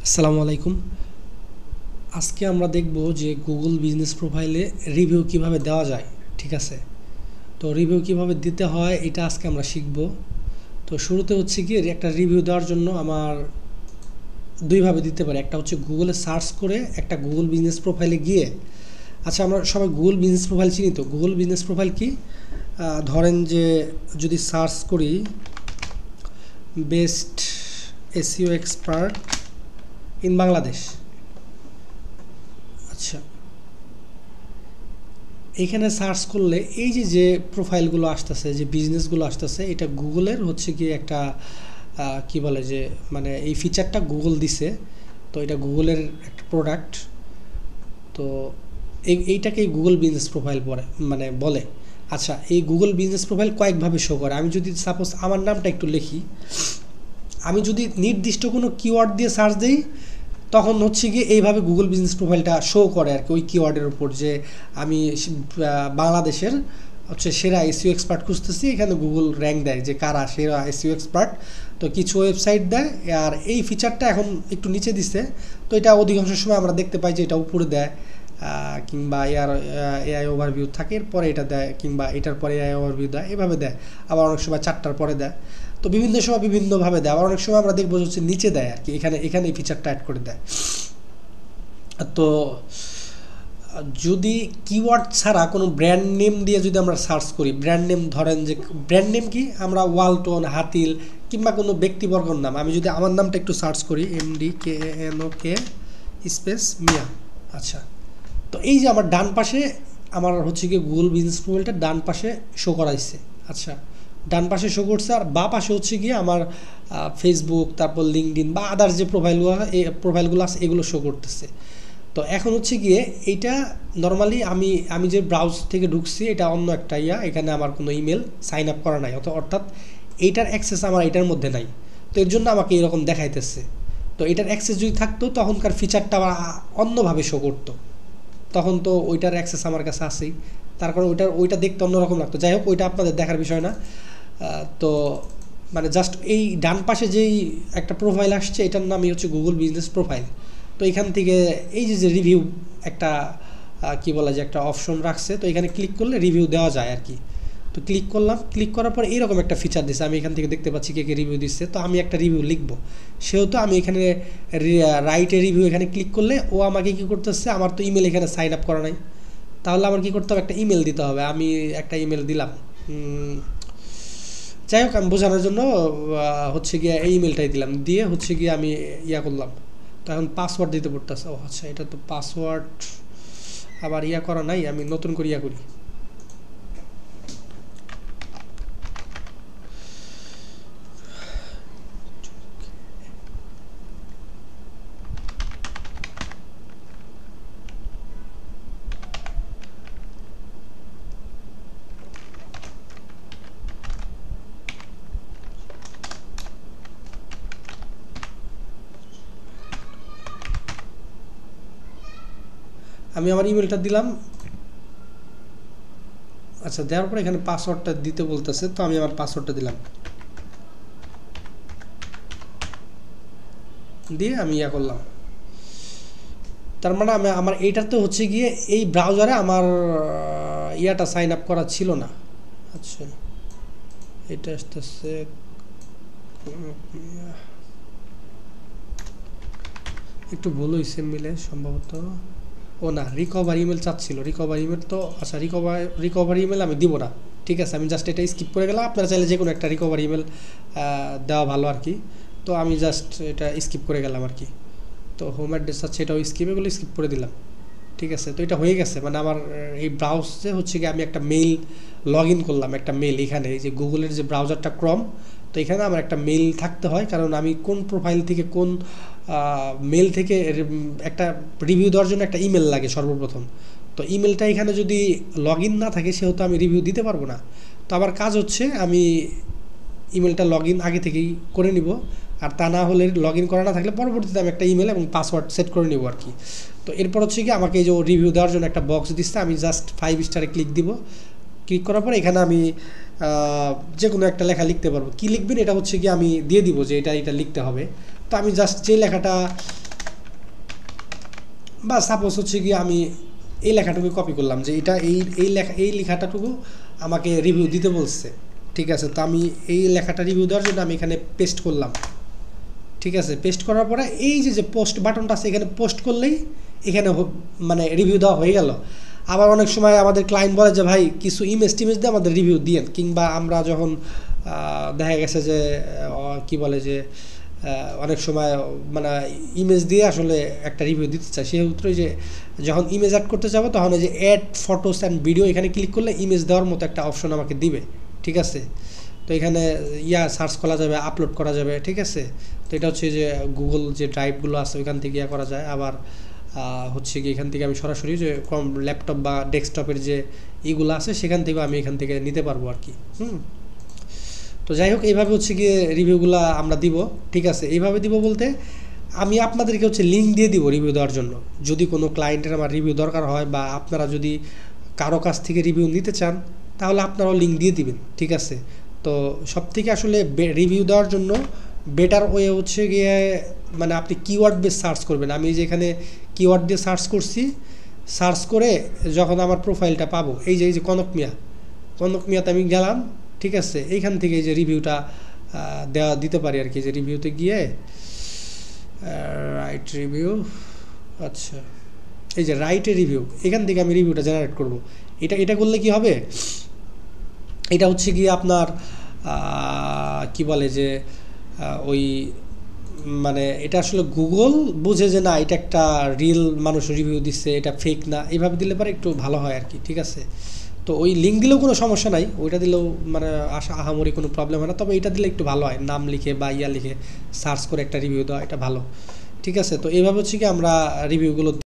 আসসালামু আলাইকুম। আজকে আমরা দেখব যে গুগল বিজনেস প্রোফাইলে রিভিউ কিভাবে দেওয়া যায়। ঠিক আছে, তো রিভিউ কিভাবে দিতে হয় এটা আজকে আমরা শিখব। তো শুরুতে হচ্ছে কি একটা রিভিউ দেওয়ার জন্য আমার দুইভাবে দিতে পারি। একটা হচ্ছে গুগলে সার্চ করে একটা গুগল বিজনেস প্রোফাইলে গিয়ে, আচ্ছা আমরা সবাই গুগল বিজনেস প্রোফাইল চিনি। তো গুগল বিজনেস প্রোফাইল কি, ধরেন যে যদি সার্চ করি best SEO expert in Bangladesh, আচ্ছা এইখানে সার্চ করলে এই যে যে প্রোফাইলগুলো আসতেছে, যে বিজনেসগুলো আসতেছে, এটা গুগলের হচ্ছে কি একটা কি বলে যে মানে এই ফিচারটা গুগল দিছে। তো এটা গুগলের একটা প্রোডাক্ট। তো এইটাকেই গুগল বিজনেস প্রোফাইল বলে। আচ্ছা, এই গুগল বিজনেস প্রোফাইল কয়েকভাবে শো করে। আমি যদি সাপোজ আমার নামটা একটু লিখি, আমি যদি নির্দিষ্ট কোনো কিওয়ার্ড দিয়ে সার্চ দিই তখন হচ্ছে গিয়ে এইভাবে গুগল বিজনেস প্রোফাইলটা শো করে আর কি, ওই কিওয়ার্ডের উপর যে আমি বাংলাদেশের হচ্ছে সেরা এসইও এক্সপার্ট খুঁজতেছি। এখানে গুগল র্যাঙ্ক দেয় যে কারা সেরা এসইও এক্সপার্ট। তো কিছু ওয়েবসাইট দেয়, আর এই ফিচারটা এখন একটু নিচে দিছে। তো এটা অধিকাংশ সময় আমরা দেখতে পাই যে এটা উপরে দেয়, কিংবা এআই ওভারভিউ থাকে এরপরে এটা দেয়, কিংবা এটার পরে এআই ওভারভিউ দেয়, এভাবে দেয়। আবার অনেক সময় 4টার পরে দেয়। তো বিভিন্ন সময় বিভিন্নভাবে দেয়। আবার অনেক সময় আমরা দেখবো হচ্ছে নিচে দেয় আর কি, এখানে এই ফিচারটা অ্যাড করে দেয়। তো যদি কিওয়ার্ড ছাড়া কোনো ব্র্যান্ড নেম দিয়ে যদি আমরা সার্চ করি, ব্র্যান্ড নেম ধরেন যে ব্র্যান্ড নেম কি, আমরা ওয়ালটন, হাতিল, কিংবা কোনো ব্যক্তিবর্গর নাম, আমি যদি আমার নামটা একটু সার্চ করি MDKNOK স্পেস মিয়া, আচ্ছা তো এই যে আমার ডান পাশে আমার হচ্ছে কি গুগল বিজনেস প্রোফাইলটা ডান পাশে শো করাইছে। আচ্ছা, ডান পাশে শো করছে, আর বা পাশে হচ্ছে গিয়ে আমার ফেসবুক, তারপর লিঙ্কডইন বা আদার যে প্রোফাইলগুলো আছে এগুলো শো করতেছে। তো এখন হচ্ছে গিয়ে এইটা নর্মালি আমি যে ব্রাউজ থেকে ঢুকছি এটা অন্য একটা এখানে আমার কোনো ইমেল সাইন আপ করা নাই, অর্থাৎ এইটার অ্যাক্সেস আমার এটার মধ্যে নাই। তো এর জন্য আমাকে এরকম দেখাইতেছে। তো এটার অ্যাক্সেস যদি থাকতো তখনকার ফিচারটা আবার অন্যভাবে শো করতো, তখন তো ওইটার অ্যাক্সেস আমার কাছে আসেই, তার কারণে ওইটা দেখতে অন্যরকম লাগতো। যাই হোক, ওইটা আপনাদের দেখার বিষয় না। তো মানে জাস্ট এই ডান পাশে যেই একটা প্রোফাইল আসছে এটার নামই হচ্ছে গুগল বিজনেস প্রোফাইল। তো এখান থেকে এই যে রিভিউ একটা কি বলা যায় একটা অপশন রাখছে, তো এখানে ক্লিক করলে রিভিউ দেওয়া যায় আর কি। তো ক্লিক করলাম, ক্লিক করার পর এইরকম একটা ফিচার দিচ্ছে, আমি এখান থেকে দেখতে পাচ্ছি কে কে রিভিউ দিচ্ছে। তো আমি একটা রিভিউ লিখবো, সেহেতু আমি এখানে রাইটে রিভিউ এখানে ক্লিক করলে ও আমাকে কী করতেছে, আমার তো ইমেল এখানে সাইন আপ করা নাই, তাহলে আমার কী করতে হবে, একটা ইমেল দিতে হবে। আমি একটা ইমেল দিলাম, যাই হোক আমি বোঝানোর জন্য হচ্ছে গিয়ে এই ইমেলটাই দিলাম, দিয়ে হচ্ছে গিয়ে আমি করলাম। তো এখন পাসওয়ার্ড দিতে পড়তেছে। ও আচ্ছা, এটা তো পাসওয়ার্ড আবার করা নাই, আমি নতুন করে করি। আমি আমার ইমেলটা দিলাম। আচ্ছা, দেওয়ার পরে এখানে পাসওয়ার্ডটা দিতে বলতেছে, তো আমি আমার পাসওয়ার্ডটা দিলাম, দিয়ে আমি করলাম। তার মানে আমার এইটাতে হচ্ছে গিয়ে এই ব্রাউজারে আমার সাইন আপ করা ছিল না। আচ্ছা, এটা আসতেছে একটু ভুল হয়েছে মিলে সম্ভবত। ও না, রিকভার ইমেল চাচ্ছিল, রিকভার ইমেল। তো আচ্ছা, রিকভার ইমেল আমি দিব না, ঠিক আছে, আমি জাস্ট এটা স্কিপ করে গেলাম। আপনারা চাইলে যে কোনো একটা রিকভার ইমেল দেওয়া ভালো আর কি। তো আমি জাস্ট এটা স্কিপ করে গেলাম আর কি। তো হোম অ্যাড্রেস আছে, এটাও স্কিপ, এগুলো স্কিপ করে দিলাম, ঠিক আছে। তো এটা হয়ে গেছে, মানে আমার এই ব্রাউজে হচ্ছে কি আমি একটা মেইল লগ ইন করলাম, একটা মেইল এখানে এই যে গুগলের যে ব্রাউজারটা ক্রম, তো এখানে আমার একটা মেইল থাকতে হয়, কারণ আমি কোন প্রোফাইল থেকে কোন মেল থেকে একটা রিভিউ দেওয়ার জন্য একটা ইমেল লাগে সর্বপ্রথম। তো ইমেলটা এখানে যদি লগ ইন না থাকে সেহেতু আমি রিভিউ দিতে পারবো না। তো আমার কাজ হচ্ছে আমি ইমেলটা লগ ইন আগে থেকেই করে নিব, আর তা না হলে লগ ইন করা না থাকলে পরবর্তীতে আমি একটা ইমেল এবং পাসওয়ার্ড সেট করে নেবো আর কি। তো এরপর হচ্ছে কি আমাকে এই যে রিভিউ দেওয়ার জন্য একটা বক্স দিচ্ছে, আমি জাস্ট 5 স্টারে ক্লিক দিব। ক্লিক করার পর এখানে আমি যে কোনো একটা লেখা লিখতে পারবো। কী লিখবেন এটা হচ্ছে কি আমি দিয়ে দিব যে এটা লিখতে হবে। তো আমি জাস্ট যে লেখাটা বা সাপোজ হচ্ছে কি আমি এই লেখাটুকু কপি করলাম যে এটা এই লেখাটাটুকু আমাকে রিভিউ দিতে বলছে, ঠিক আছে। তো আমি এই লেখাটা রিভিউ দেওয়ার জন্য আমি এখানে পেস্ট করলাম, ঠিক আছে। পেস্ট করার পরে এই যে পোস্ট বাটনটা আছে এখানে পোস্ট করলেই এখানে মানে রিভিউ দেওয়া হয়ে গেল। আবার অনেক সময় আমাদের ক্লায়েন্ট বলে যে ভাই কিছু ইমেজ টিমেজ দিয়ে আমাদের রিভিউ দিয়েন, কিংবা আমরা যখন দেখা গেছে যে কি বলে যে অনেক সময় মানে ইমেজ দিয়ে আসলে একটা রিভিউ দিতে চাই, সেক্ষেত্রে যে যখন ইমেজ অ্যাড করতে যাবো তখন যে অ্যাড ফটোস অ্যান্ড ভিডিও এখানে ক্লিক করলে ইমেজ দেওয়ার মতো একটা অপশন আমাকে দিবে, ঠিক আছে। তো এখানে সার্চ করা যাবে, আপলোড করা যাবে, ঠিক আছে। তো এটা হচ্ছে যে গুগল যে ড্রাইভগুলো আছে ওইখান থেকে করা যায়। আবার হচ্ছে কি এখান থেকে আমি সরাসরি যে ল্যাপটপ বা ডেস্কটপের যে ইগুলো আছে সেখান থেকে আমি এখান থেকে নিতে পারবো আর কি। তো যাই হোক এইভাবে হচ্ছে গিয়ে রিভিউগুলো আমরা দিব, ঠিক আছে। এইভাবে দিব বলতে আমি আপনাদেরকে হচ্ছে লিঙ্ক দিয়ে দিব রিভিউ দেওয়ার জন্য, যদি কোনো ক্লায়েন্টের আমার রিভিউ দরকার হয় বা আপনারা যদি কারো কাছ থেকে রিভিউ নিতে চান তাহলে আপনারাও লিঙ্ক দিয়ে দিবেন, ঠিক আছে। তো সব থেকে আসলে রিভিউ দেওয়ার জন্য বেটার ওয়ে হচ্ছে গিয়ে মানে আপনি কিওয়ার্ড বেস সার্চ করবেন। আমি যেখানে কিওয়ার্ড দিয়ে সার্চ করছি, সার্চ করে যখন আমার প্রোফাইলটা পাবো এই যে কনক মিয়াতে আমি গেলাম, ঠিক আছে। এইখান থেকে এই যে রিভিউটা দিতে পারি আর কি, যে রিভিউতে গিয়ে রাইট রিভিউ, আচ্ছা এই যে রাইটে রিভিউ, এখান থেকে আমি রিভিউটা জেনারেট করব। এটা করলে কি হবে, এটা হচ্ছে গিয়ে আপনার কি বলে যে ওই মানে এটা আসলে গুগল বুঝে যে না এটা একটা রিয়েল মানুষ রিভিউ দিচ্ছে, এটা ফেক না, এইভাবে দিলে পরে একটু ভালো হয় আর কি, ঠিক আছে। তো ওই লিঙ্ক দিলেও কোনো সমস্যা নাই, ওইটা দিলেও মানে আহামরি কোনো প্রবলেম হয় না, তবে এটা দিলে একটু ভালো হয়, নাম লিখে বা লিখে সার্চ করে একটা রিভিউ দেওয়া এটা ভালো, ঠিক আছে। তো এইভাবে হচ্ছে কি আমরা রিভিউগুলো